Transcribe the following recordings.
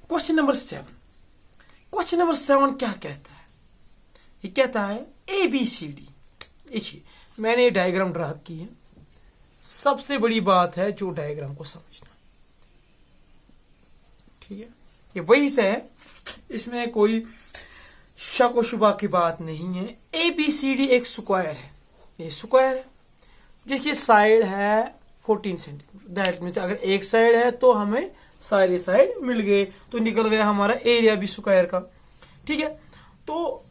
Question number 7, question number 7 क्या कहता है? ये कहता है ABCD। देखिए मैंने ये डायग्राम ड्रा की है। सबसे बड़ी बात है जो डायग्राम को समझना, ठीक है? ये वही से है, इसमें कोई शक व शुबा की बात नहीं है। ABCD एक स्क्वायर है, ये स्क्वायर है जिसकी साइड है 14 सेंटीमीटर। दैट मीन्स अगर एक साइड है तो हमें सारे साइड मिल गए, तो निकल गया हमारा एरिया भी स्क्वायर का, ठीक है? तो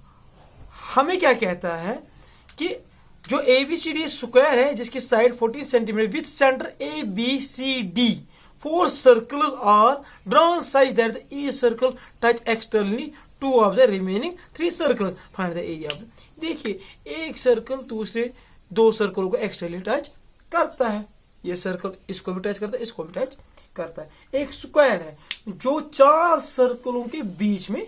हमें क्या कहता है कि जो ABCD स्क्वायर है जिसकी side 14 centimetre with centre ABCD, 4 circles are drawn such that each circle touch externally 2 of the remaining 3 circles. Find the area of the. देखिए एक सर्कल दूसरे 2 सर्कलों को एक्सटर्नली टच करता है। ये सर्कल इसको भी टच करता है, इसको भी टच करता है। एक स्क्वायर है जो 4 सर्कलों के बीच में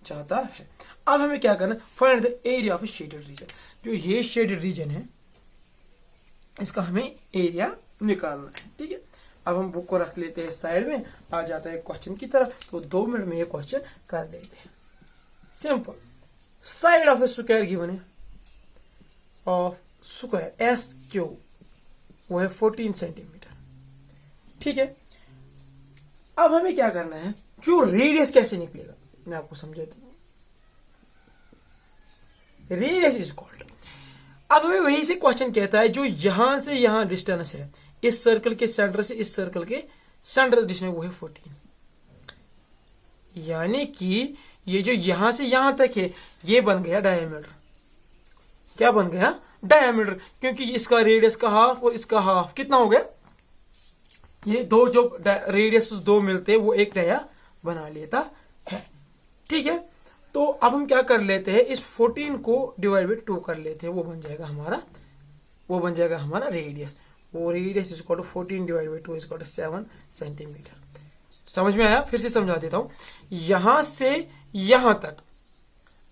जाता है। अब हमें क्या करना है? Find the area of shaded region. जो ये शेडेड रीजन है इसका हमें एरिया निकालना है, ठीक है? अब हम बुक को रख लेते हैं साइड में, आ जाता है क्वेश्चन की तरफ। तो 2 मिनट में ये क्वेश्चन कर लेते हैं। Simple, side of A square given है ऑफ स्क्वायर SQ, वो है 14 सेंटीमीटर, ठीक है? अब हमें क्या करना है? जो रेडियस कैसे निकलेगा मैं आपको समझाता हूँ। रेडियस इज कॉल्ड, अब हमें वहीं से क्वेश्चन कहता है जो यहां से यहां डिस्टेंस है, इस सर्कल के सेंटर से इस सर्कल के सेंटर डिस्टेंस वो है 14। यानी कि ये जो यहां से यहां तक है ये बन गया डायमीटर। क्या बन गया? डायमीटर, क्योंकि इसका रेडियस का हाफ और इसका हाफ कितना हो गया? ये दो जो रेडियस 2 मिलते हैं वो एक डाया बना लेता है, ठीक है? तो अब हम क्या कर लेते हैं, इस 14 को डिवाइड बाई 2 कर लेते हैं, वो बन जाएगा हमारा रेडियस। वो radius is equal to 14 divide by 2 is equal to 7 centimetre. समझ में आया? फिर से समझा देता हूं। यहां से यहां तक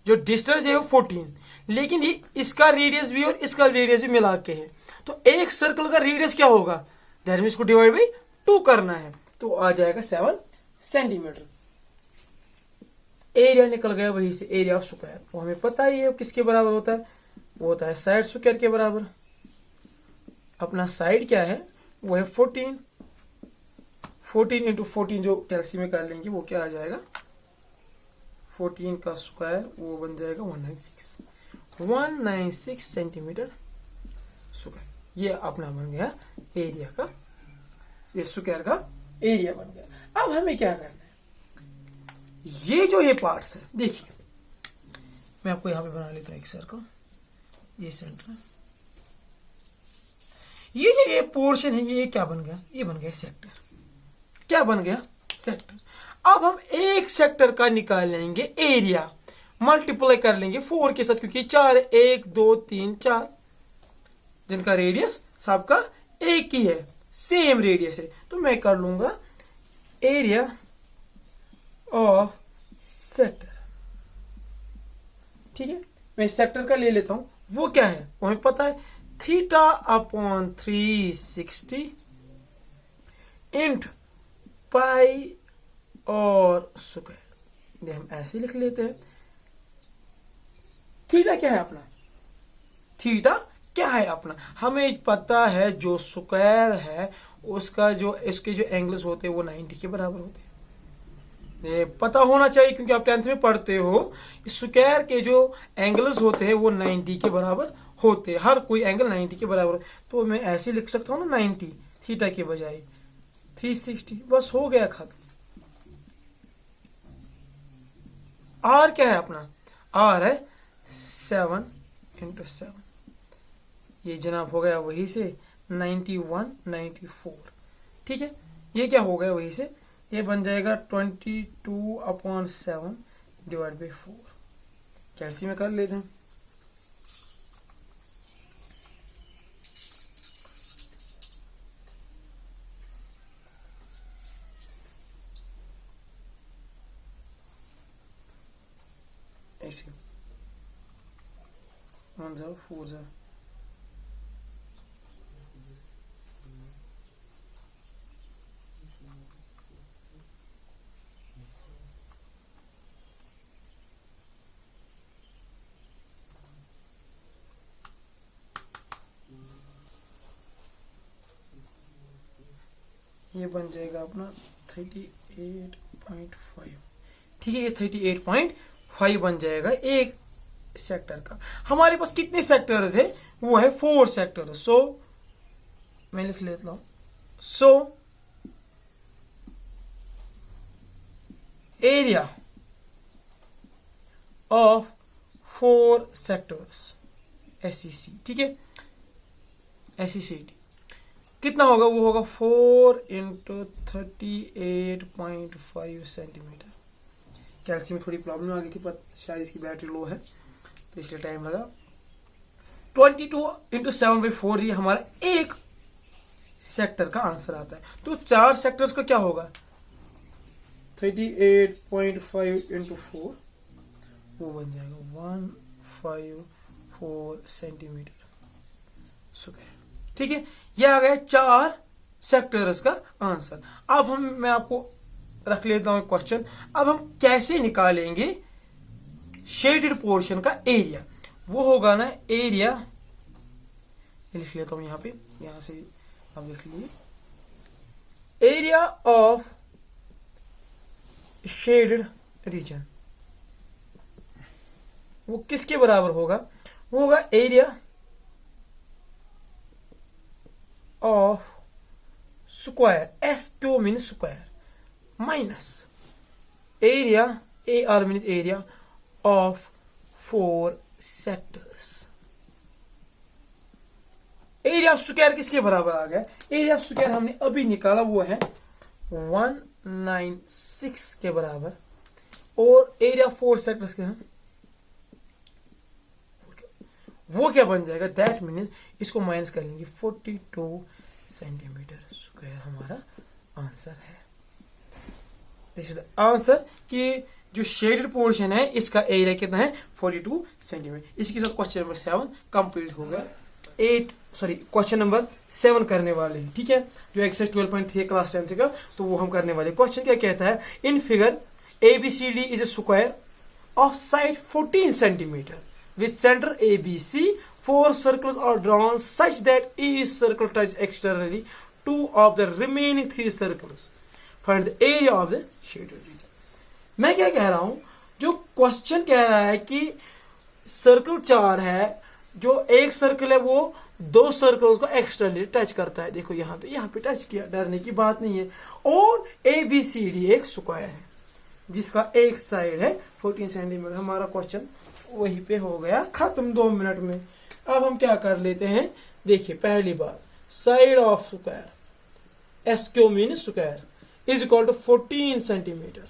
जो डिस्टेंस है वो 14, लेकिन ये इसका रेडियस भी और इसका रेडियस भी मिला के है, तो एक सर्कल का रेडियस क्या होगा? दैट मीन इसको डिवाइड बाई 2 करना है, तो आ जाएगा 7 सेंटीमीटर। एरिया निकल गया वहीं से, एरिया ऑफ स्क्वायर। वो हमें पता ही है किसके बराबर होता है, वो होता है साइड स्क्वायर के बराबर। अपना साइड क्या है? वो है 14। 14 इंटू 14 जो कैल्सी में कर लेंगे वो क्या आ जाएगा? 14 का स्क्वायर वो बन जाएगा 196 सेंटीमीटर स्क्वायर। ये अपना बन गया एरिया का, ये स्क्वायर का एरिया बन गया। अब हमें क्या करना है? ये जो ये पार्ट्स है, देखिए मैं आपको यहां पे बना लेता हूं एक सर्कल, ये सेंटर है, ये जो ये पोर्शन है ये क्या बन गया? ये बन गया सेक्टर। क्या बन गया? सेक्टर। अब हम एक सेक्टर का निकाल लेंगे एरिया, मल्टीप्लाई कर लेंगे 4 के साथ, क्योंकि 4 1 2 3 4 जिनका रेडियस सबका एक ही है, सेम रेडियस है। तो मैं कर लूंगा एरिया ऑफ सेक्टर, ठीक है? मैं सेक्टर का ले लेता हूं, वो क्या है? वो हमें पता है, थीटा अपॉन 360 इंट पाई और स्क्वायर। हम ऐसे लिख लेते हैं। थीटा क्या है अपना? थीटा क्या है अपना? हमें पता है जो स्क्वायर है उसका जो इसके जो एंगल्स होते हैं वो 90 के बराबर होते हैं। ये पता होना चाहिए क्योंकि आप 10th में पढ़ते हो, स्क्वायर के जो एंगल्स होते हैं वो 90 के बराबर होते हैं। हर कोई एंगल 90 के बराबर। तो मैं ऐसे लिख सकता हूँ ना 90 थीटा के बजाय 360, बस हो गया खत्म। आर क्या है अपना? आर है 7 इंटू 7। ये जनाब हो गया वही से 91 94, ठीक है? ये क्या हो गया वही से? ये बन जाएगा 22/7 डिवाइड बाई 4। कैलसी में कर लेते हैं। ऐसे 1 0 4 0 1 ये बन जाएगा अपना 38.5। ठीक है, ये 38.5 बन जाएगा एक सेक्टर का। हमारे पास कितने सेक्टर्स है? वो है 4 सेक्टर। सो मैं लिख लेता हूं, so area of 4 sectors SEC, ठीक है, SECT कितना होगा? वो होगा 4 × 38.5 सेंटीमीटर। कैल्शियम में थोड़ी प्रॉब्लम आ गई थी, पर शायद इसकी बैटरी लो है तो इसलिए टाइम लगा। 22 × 7/4 ये हमारा एक सेक्टर का आंसर आता है। तो 4 सेक्टर्स का क्या होगा? 38.5 × 4 वो बन जाएगा 154 सेंटीमीटर स्क्वायर। ठीक है, ये आ गया 4 सेक्टर्स का आंसर। अब मैं आपको रख लेता हूं क्वेश्चन। अब हम कैसे निकालेंगे शेडेड पोर्शन का एरिया? वो होगा ना एरिया, लिख लेता हूं यहां पे, यहां से आप लिख लीजिए, एरिया ऑफ शेडेड रीजन। वो किसके बराबर होगा? वो होगा area of square, S Q mean square, minus area, A R mean area of 4 sectors. Area of square किसके बराबर आ गया? एरिया ऑफ स्क्वायर हमने अभी निकाला, वो है 196 के बराबर। और एरिया 4 सेक्टर्स के हैं, वो क्या बन जाएगा? दैट मीन्स इसको माइनस कर लेंगे, 42 सेंटीमीटर स्क्वायर हमारा आंसर है। दिस इज द आंसर कि जो शेडेड पोर्शन है इसका एरिया कितना है? 42 सेंटीमीटर। इसके साथ क्वेश्चन नंबर 7 कंप्लीट हो गया। क्वेश्चन नंबर 7 करने वाले हैं, ठीक है, जो एक्सरसाइज 12.3 क्लास 10 का, तो वो हम करने वाले। क्वेश्चन क्या कहता है? In figure ABCD is a square of side 14 centimetre with center ABC, 4 circles are drawn such that each circle touches externally 2 of the remaining 3 circles. Find the area of the shaded region. मैं क्या कह रहा हूं? जो question कह रहा है कि सर्कल 4 है, जो एक सर्कल है वो 2 सर्कल्स को एक्सटर्नली टच करता है। देखो यहाँ पे टच किया, डरने की बात नहीं है। और ABCD एक स्क्वायर है जिसका एक साइड है 14 सेंटीमीटर। हमारा क्वेश्चन वहीं पे हो गया खत्म 2 मिनट में। अब हम क्या कर लेते हैं? देखिए, पहली बार side of square, S Q mean square, is equal to 14 centimetre.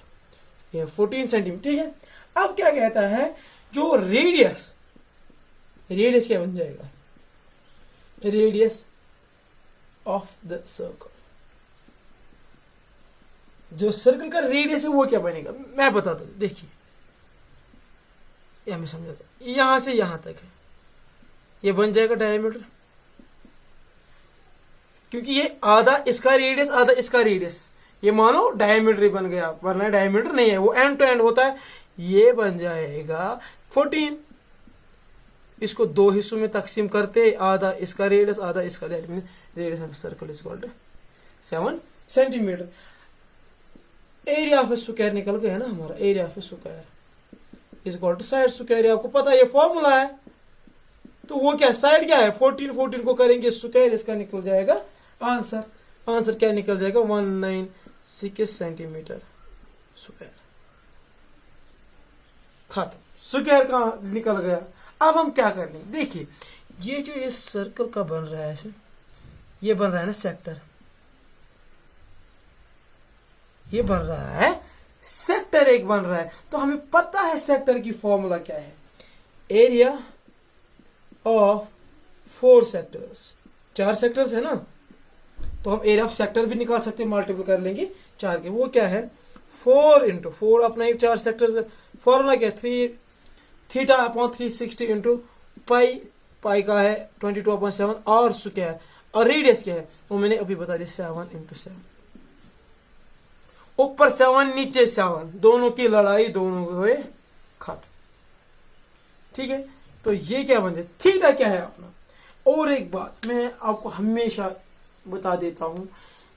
ये 14 सेंटीमीटर, ठीक है। अब क्या कहता है? जो रेडियस क्या बन जाएगा? रेडियस ऑफ द सर्कल, जो सर्कल का रेडियस है वो क्या बनेगा? मैं बताता हूं, देखिए, हमें समझाता, यहां से यहां तक है, ये बन जाएगा डायमीटर, क्योंकि ये आधा इसका रेडियस आधा इसका रेडियस, ये मानो डायमीटर ही बन गया, वरना डायमीटर नहीं है, वो एंड टू एंड होता है। ये बन जाएगा 14। इसको 2 हिस्सों में तकसीम करते, आधा इसका रेडियस आधा इसका, that means radius of circle is equal to 7 centimetre. Area of square निकल गया ना हमारा, area of square is equal to side square. आपको पता है ये फॉर्मूला है, तो वो क्या साइड क्या है? 14 को करेंगे स्क्वायर, इसका निकल जाएगा आंसर। आंसर क्या निकल जाएगा? 196 सेंटीमीटर स्क्वायर। खत्म, स्क्वायर का निकल गया। अब हम क्या कर लेंगे? देखिए, ये जो ये सर्कल का बन रहा है ऐसे, ये बन रहा है ना सेक्टर, ये बन रहा है सेक्टर एक बन रहा है। तो हमें पता है सेक्टर की फॉर्मूला क्या है? एरिया ऑफ 4 सेक्टर्स, 4 सेक्टर्स है ना, तो हम एरिया ऑफ सेक्टर भी निकाल सकते हैं, मल्टीपल कर लेंगे 4 के। वो क्या है? 4 × 4 अपना एक 4 सेक्टर। फॉर्मूला क्या है? 3 θ/360 × पाई का है 22/7 और स्क्वायर। और रेडियस क्या है? वो मैंने अभी बता दिया, 7 × 7। ऊपर 7 नीचे 7, दोनों की लड़ाई, दोनों हुए खत्म। ठीक है, तो ये क्या बन जाए? थीटा क्या है अपना? और एक बात मैं आपको हमेशा बता देता हूं,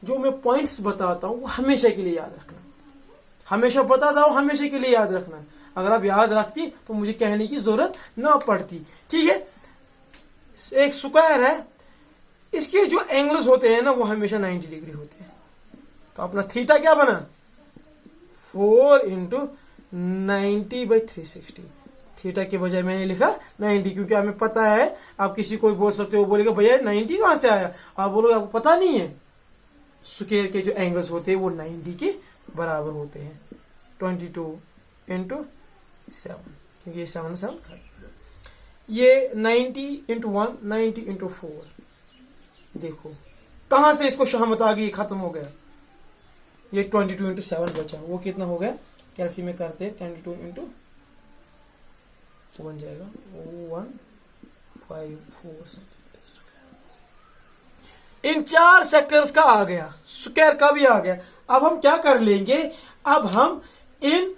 जो मैं पॉइंट्स बताता हूँ वो हमेशा के लिए याद रखना, हमेशा बताता हूँ, हमेशा के लिए याद रखना। अगर आप याद रखती तो मुझे कहने की जरूरत ना पड़ती। ठीक है, एक स्क्वायर है, इसके जो एंगल्स होते हैं ना वो हमेशा 90 डिग्री होते हैं। तो अपना थीटा क्या बना, 4 × 90/360। थीटा के बजाय मैंने लिखा 90, क्योंकि हमें पता है। आप किसी को बोल सकते हो, बोलेगा भैया 90 कहाँ से आया, आप बोलोगे आपको पता नहीं है। स्क्वायर के जो एंगल्स होते हैं वो 90 के बराबर होते हैं। 22 × 7, क्योंकि ये 7 7 ये 90 × 1, 90 × 4। देखो कहां से इसको शामत आ गई, खत्म हो गया। ये 22 × 7 बचा, वो कितना हो गया, कैलसी में करते हैं। 22 × 1 जाएगा 154 सेंटीमीटर। इन 4 सेक्टर्स का आ गया, स्क्वायर का भी आ गया। अब हम क्या कर लेंगे, अब हम इन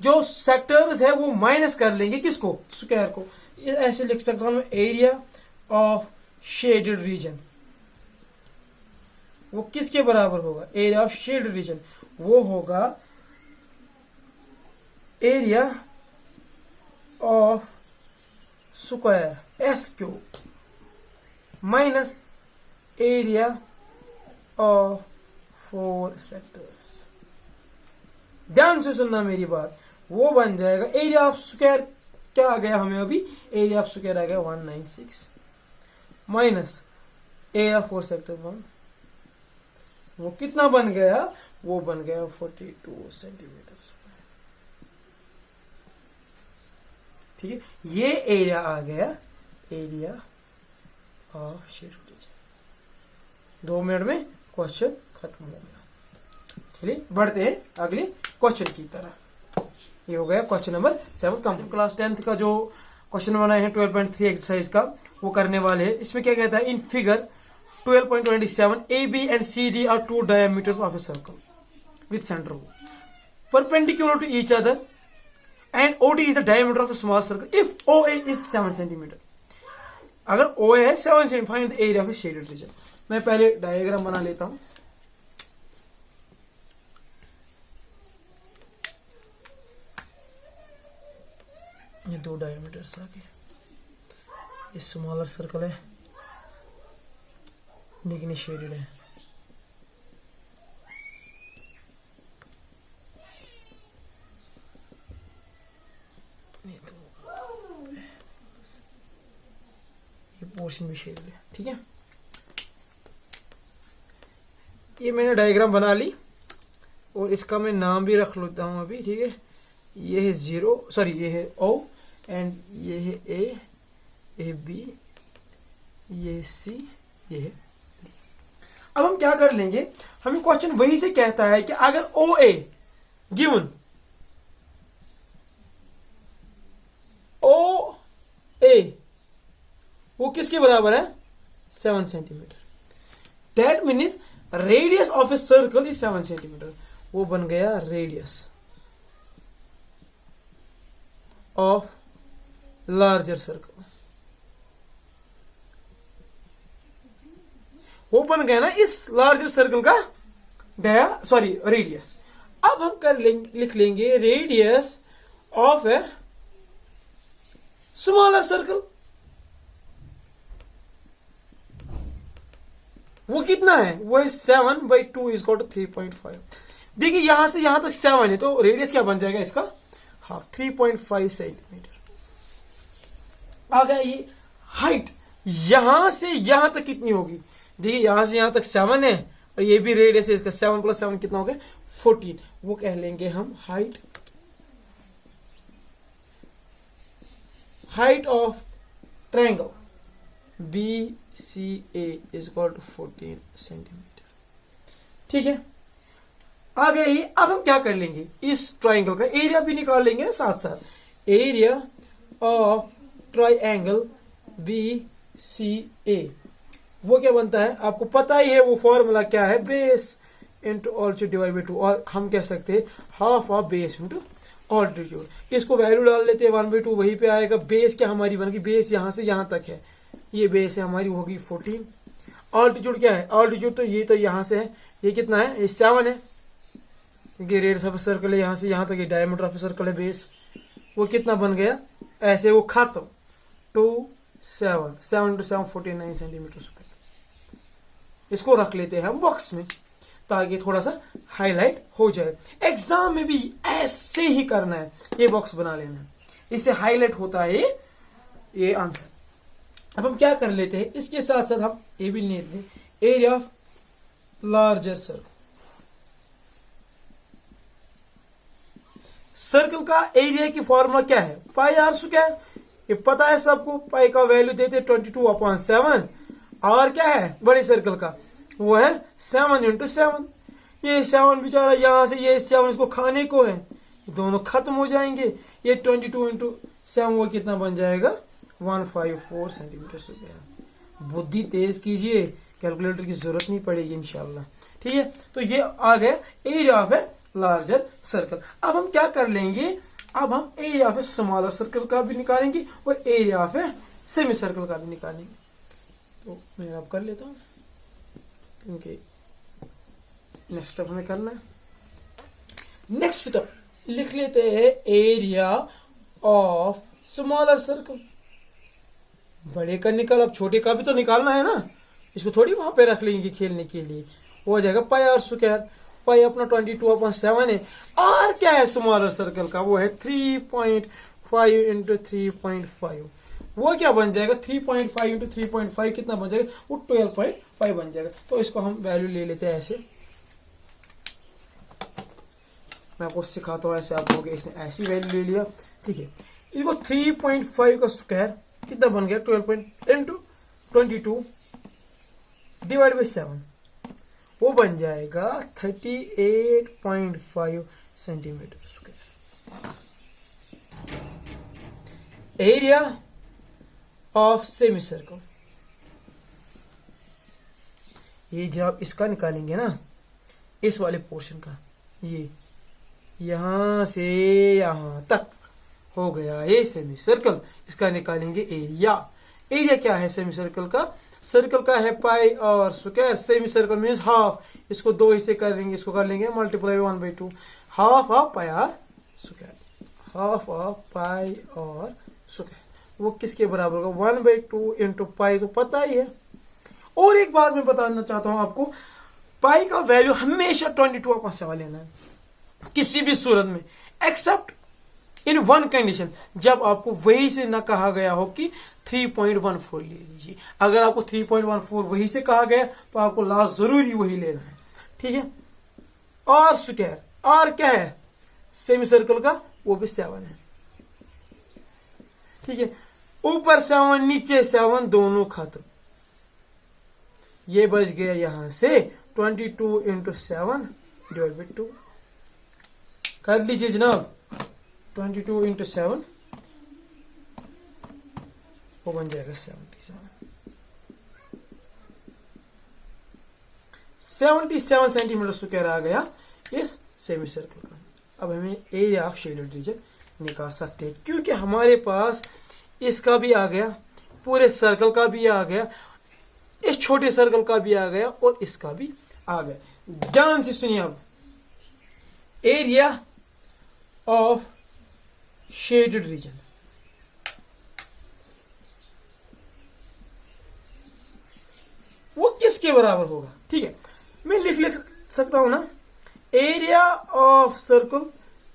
जो सेक्टर्स है वो माइनस कर लेंगे, किसको, स्क्वायर को। ऐसे लिख सकता हूं, एरिया ऑफ शेडेड रीजन वो किसके बराबर होगा, एरिया ऑफ शेडेड रीजन वो होगा area of square S³ minus area of 4 sectors. ध्यान से सुनना मेरी बात, वो बन जाएगा एरिया ऑफ स्क्वायर क्या आ गया हमें अभी, एरिया ऑफ स्क्वायर आ गया 196 माइनस एरिया 4 सेक्टर 1, वो कितना बन गया, वो बन गया 42 सेंटीमीटर। ठीक है, ये एरिया आ गया area of shaded region. 2 minute में क्वेश्चन खत्म हो गया। चलिए बढ़ते हैं अगले क्वेश्चन की तरफ। ये हो गया question number 7 complete. Class 10th का जो क्वेश्चन बनाए हैं 12.3 एक्सरसाइज का वो करने वाले हैं। इसमें क्या कहता है, in figure 12.27 AB and CD are 2 diameters of a circle with center O perpendicular to each other and OD is the diameter of a small circle if OA is 7 cm. अगर OA है 7 cm, find the area of a shaded region. मैं पहले diagram बना लेता हूं। ये 2 diameters आ गए, ये स्मॉलर सर्कल है लेकिन ये शेडेड है। ये पोर्शन भी शेडेड है। ठीक है, ये मैंने डायग्राम बना ली और इसका मैं नाम भी रख लेता हूं अभी। ठीक है, ये है 0, सॉरी ये है O एंड ये है A B, ये है C, ये है। अब हम क्या कर लेंगे, हमें क्वेश्चन वही से कहता है कि अगर OA गिवन OA वो किसके बराबर है, 7 centimetre. That means radius of a circle is 7 centimetre. वो बन गया रेडियस ऑफ लार्जर सर्कल। वो बन गया ना इस लार्जर सर्कल का रेडियस। अब हम लिख लेंगे radius of a smaller circle. वो कितना है, वो है 7/2 इज इक्वल टू 3.5। देखिए यहां से यहां तक 7 है तो रेडियस क्या बन जाएगा इसका, हाफ, 3.5 सेंटीमीटर आ गया। ये हाइट यहां से यहां तक कितनी होगी, देखिए यहां से यहां तक 7 है और ये भी रेडियस है इसका, 7 + 7 कितना हो गया 14। वो कह लेंगे हम height of triangle BCA is equal to 14 centimetre. ठीक है, आ गया ये। अब हम क्या कर लेंगे, इस ट्रायंगल का एरिया भी निकाल लेंगे साथ साथ। एरिया ऑफ ट्रायंगल BCA वो क्या बनता है आपको पता ही है, वो फॉर्मूला क्या है, base into altitude divide by 2, और हम कह सकते हैं half of base into altitude. इसको वैल्यू डाल लेते हैं 1/2, वहीं पे आएगा। बेस क्या हमारी बनेगी, बेस यहां से यहां तक है, ये बेस है हमारी होगी 14। ऑल्टीट्यूड क्या है, ऑल्टीट्यूड तो ये तो यहाँ से है, ये कितना है, ये 7 है, क्योंकि रेडियस ऑफ सर्कल है यहाँ से यहाँ तक, ये डायमीटर ऑफ सर्कल है बेस, वो कितना बन गया, ऐसे वो खत्म 7 × 7 49 सेंटीमीटर स्क्वायर। इसको रख लेते हैं हम बॉक्स में ताकि थोड़ा सा हाईलाइट हो जाए। एग्जाम में भी ऐसे ही करना है, ये बॉक्स बना लेना है, इससे हाईलाइट होता है ये आंसर। अब हम क्या कर लेते हैं, इसके साथ साथ हम ये भी ले लेते हैं, area of larger circle. Circle का एरिया की फॉर्मूला क्या है, पाई आर स्क्वायर, ये पता है सबको, पाई का वैल्यू देते 22/7, और क्या है बड़े सर्कल का, वो है 7 × 7। ये 7 बेचारा यहाँ से ये 7 इसको खाने को है, ये दोनों खत्म हो जाएंगे, ये 22 × 7 वो कितना बन जाएगा 154 सेंटीमीटर स्क्वायर। बुद्धि तेज कीजिए, कैलकुलेटर की जरूरत नहीं पड़ेगी इंशाल्लाह, ठीक है। तो ये आ गया area of a larger circle. अब हम क्या कर लेंगे, अब हम area of a smaller circle का भी निकालेंगे और area of a semi circle का भी निकालेंगे। तो मैं अब कर लेता हूँ, क्योंकि नेक्स्ट स्टेप हमें करना है। नेक्स्ट स्टेप लिख लेते हैं एरिया ऑफ स्मॉलर सर्कल। बड़े का निकाल, अब छोटे का भी तो निकालना है ना, इसको थोड़ी वहां पे रख लेंगे खेलने के लिए। वो हो जाएगा पाई आर स्क्वायर, पाई अपना 22/7 है, और क्या है स्मॉलर सर्कल का, वो है 3.5 × 3.5। वो क्या बन जाएगा 3.5 × 3.5 कितना बन जाएगा, वो 12.5 बन जाएगा। तो इसको हम वैल्यू ले लेते हैं ऐसे, मैं आपको सिखाता हूँ ऐसे, आप लोग इसने ऐसी वैल्यू ले लिया, ठीक है। इसको 3.5 का स्क्वायर कितना बन गया 12 × 22 डिवाइड बाई 7, वो बन जाएगा 38.5 centimetre square. Area of semi circle, ये जब इसका निकालेंगे ना, इस वाले पोर्शन का, ये यहां से यहां तक हो गया ये सेमी सर्कल, इसका निकालेंगे एरिया। एरिया क्या है सेमी सर्कल का, सर्कल का है पाई और square, semi circle means half, इसको 2 हिस्से कर लेंगे, इसको कर लेंगे multiply 1/2, half of pi r square, half of pi और स्क्वायर, वो किसके बराबर होगा 1/2 × पाई, तो पता ही है। और एक बात मैं बताना चाहता हूं आपको, पाई का वैल्यू हमेशा 22/7 लेना है किसी भी सूरत में, एक्सेप्ट इन वन कंडीशन, जब आपको वही से ना कहा गया हो कि 3.14 ले लीजिए। अगर आपको 3.14 वही से कहा गया तो आपको लास्ट जरूरी वही लेना है, ठीक है। और स्क्वायर, और क्या है सेमी सर्कल का, वो भी 7 है, ठीक है। ऊपर 7 नीचे 7 दोनों खत्म, ये बच गया यहां से 22 × 7 डिवाइड बाई 2, कर लीजिए जनाब, 22 × 7 वो बन जाएगा 77 सेंटीमीटर स्क्वायर आ गया इस सेमी सर्कल का। अब हमें एरिया ऑफ शेडेड रीजन निकाल सकते हैं, क्योंकि हमारे पास इसका भी आ गया, पूरे सर्कल का भी आ गया, इस छोटे सर्कल का भी आ गया और इसका भी आ गया। ध्यान से सुनिए, अब एरिया ऑफ शेडेड रीजन, वो किसके बराबर होगा, ठीक है। मैं लिख सकता हूं ना, एरिया ऑफ सर्कल,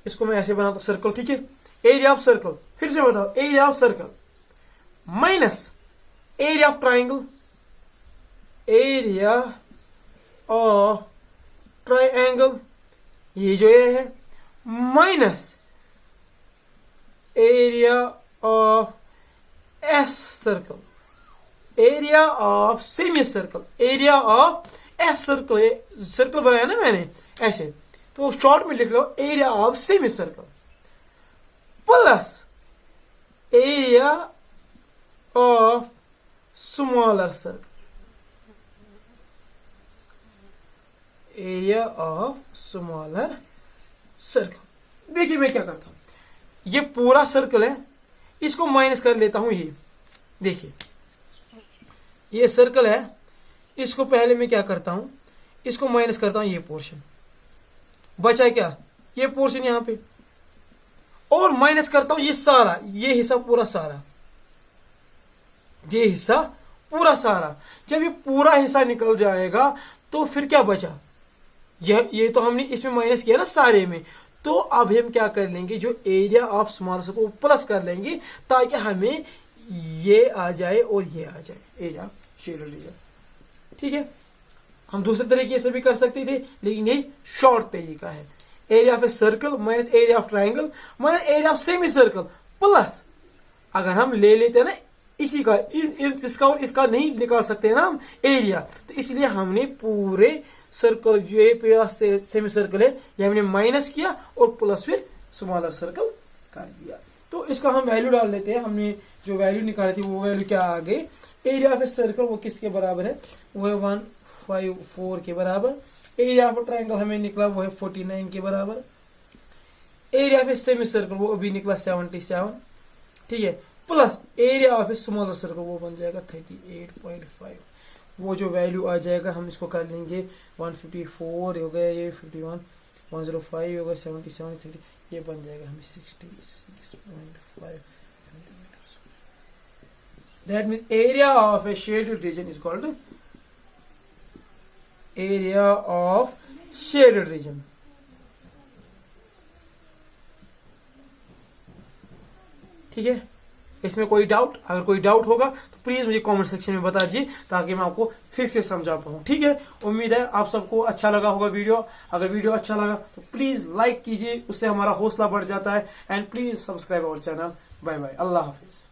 इसको मैं ऐसे बनाता हूं सर्कल, ठीक है। एरिया ऑफ सर्कल, फिर से बताओ, area of circle minus area of triangle, area of triangle, ये जो ये है, minus area of S circle, area of semi circle, area of S circle, circle बनाया ना मैंने ऐसे, तो शॉर्ट में लिख लो area of semi circle plus area of smaller circle, area of smaller circle. देखिए मैं क्या करता हूं, ये पूरा सर्कल है, इसको माइनस कर लेता हूं, ये देखिए ये सर्कल है, इसको पहले मैं क्या करता हूं, इसको माइनस करता हूं, ये पोर्शन बचा क्या, ये पोर्शन यहां पे, और माइनस करता हूं ये सारा, ये हिस्सा पूरा सारा, ये हिस्सा पूरा सारा। जब ये पूरा हिस्सा निकल जाएगा तो फिर क्या बचा, ये तो हमने इसमें माइनस किया ना सारे में, तो अब हम क्या कर लेंगे, जो एरिया ऑफ स्मॉल सर्कल को प्लस कर लेंगे ताकि हमें ये आ जाए और ये आ जाए, एरिया शेडेड रीजन। ठीक है, हम दूसरे तरीके से भी कर सकते थे, लेकिन ये शॉर्ट तरीका है। Area of a circle minus area of triangle minus area of semi circle plus, अगर हम ले लेते हैं ना इसी का, इसका और इसका नहीं निकाल सकते हैं ना हम एरिया, तो इसलिए हमने पूरे सर्कल जो ये सेमी सर्कल है ये हमने माइनस किया और प्लस फिर स्मॉलर सर्कल कर दिया। तो इसका हम वैल्यू डाल लेते हैं, हमने जो वैल्यू निकाली थी वो वैल्यू क्या आ गई, एरिया ऑफ ए सर्कल वो किसके बराबर है, वो है 154 के बराबर। एरिया ऑफ ट्राइंगल हमें निकला वो है 49 के बराबर। Area of a semi circle वो अभी निकला 77, ठीक है, plus area of a smaller circle वो बन जाएगा 38.5। वो जो वैल्यू आ जाएगा हम इसको कर लेंगे 154 हो गया, ये 51, 105 हो गया, 77, 30, ये बन जाएगा हमें 66.5 centimetre. That means area of A shaded region is called area of shaded region. ठीक है, इसमें कोई डाउट, अगर कोई डाउट होगा तो प्लीज मुझे कमेंट सेक्शन में बता दीजिए ताकि मैं आपको फिर से समझा पाऊँ। ठीक है, उम्मीद है आप सबको अच्छा लगा होगा वीडियो। अगर वीडियो अच्छा लगा तो प्लीज लाइक कीजिए, उससे हमारा हौसला बढ़ जाता है। And please subscribe our channel. Bye bye, अल्लाह हाफिज।